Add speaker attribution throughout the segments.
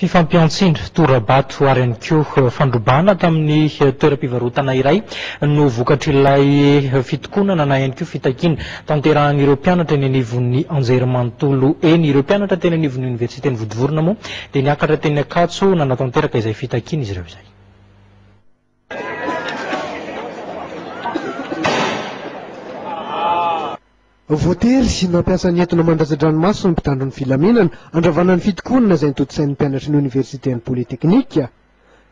Speaker 1: Fifampiantsindry torabato ary ihany koa fandrobana tamin'ny toeram-pivarotana iray no vokatrilay fitokonana na ihany koa fitakiana tanterahan'ireo mpianatra eny anivon'ny anjerimanontolo eny. Ireo mpianatra teny anivon'ny universitény Vodivorona moa dia niakatra teny Ankatso nanao tanteraka izay fitakiana izy ireo izay.
Speaker 2: Voatery nampiasa ny entona mandraza-dranomasina ny mpitandro ny filaminana andravana ny fitokonana izay nitotosain'ny mpianatra ny universitény politeknika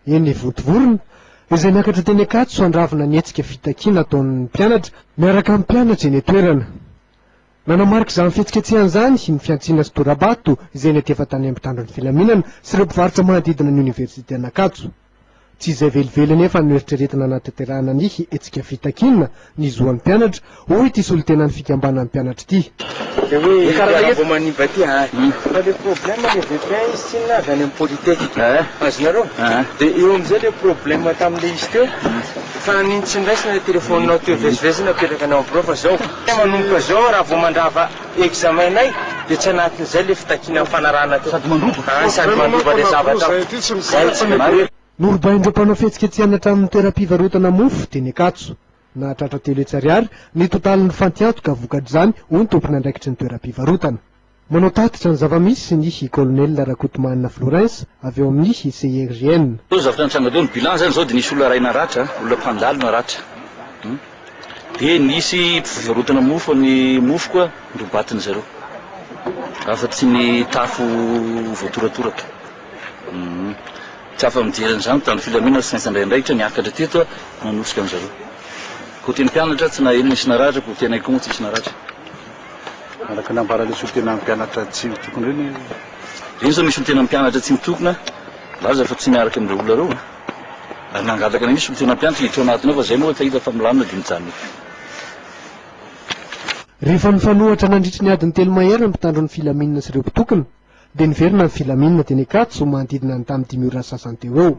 Speaker 2: eny Vodivorona izay niakatra teny Ankatso andravana ny hetsika fitakiana ataon'ny mpianatra miaraka amin'ny mpianatra eny toerana. Nanamarika izany fihetsiketsehana izany ny fiantsiana sy torabato izay netefa tany amin'ny mpitandro ny filaminana sy ireo mpivarotra manodidina ny universitény Ankatso. Tsy izay velively nefa ny eritreretina natanterahana ny hetsika fitakiana ny zoan'ny mpianatra hoy ity solotenan'ny fikambanan'ny mpianatra ity.
Speaker 3: Vao manimba ty fa le problème le VPN izy tsy navy any amin'ny politeknika azonareo dia eo amin'izay le problème tamin'le izy teo fa nintsy ndraisina le téléphone-nao teo vezivezy napetraka anao amin'ny profa zao manomboka zao raha vao mandrava examenay dia tsy anatin'izay le fitakiana fanarahana teo sady mandroba le zavatra.
Speaker 2: Norobaindreo mpanao fihetsiketsehana hatramin'ny toeram-pivarotana mofo teny Ankatso na tratra telo hetsy ny totalin'ny fantiantoka vokatr'izany hoy ny tompony andraikitry ny toeram-pivarotana. Manao tatitra ny zavamisy ny colonel Rakotomanina Florence avy eo amin'ny CRGN.
Speaker 4: Zavatra nitsangadeo ny bilan zany zao dia nisy olona raina ratra, olona mpandalina ratra. Dia nisy mpivarotana mofo, ny mofo koa nrobatiny zareo. Afa-tsy ny tafo voatoratoraka. Tsy afa-mijery an'izany tany filaminana sy naitsandraindraikitra niakatra teto nanosika an'izareo. Koa teny mpianatra tsy na eny nisy naratra, koa teny koa tsy nisy naratra.
Speaker 5: Araka nambarale solotena mpianatra tsy mitokona reny.
Speaker 4: Reny zao misy solotena mpianatra tsy mitokona, laza fa tsy miaraka amin'ireo olona reo. Ary nangataka na misy solotena mpianatra hiditra anatiny ao fa zay moa efa hita fa milamina dia mijanona.
Speaker 2: Rehefa nifanohatra nandritry ny adiny telo mahery ny mpitandro ny filaminana sy ireo mpitokona dia niverina ny filaminana teny Ankatso manodidina ny tamin'ny 5 ora sasany teo eo.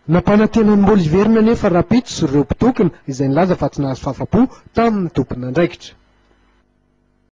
Speaker 2: Nampanantena ny mbola iverina nefa rapitso sy ireo mpitokona izay nilaza fa tsy nahazo fahafa-po tamin'ny tompony andraikitra.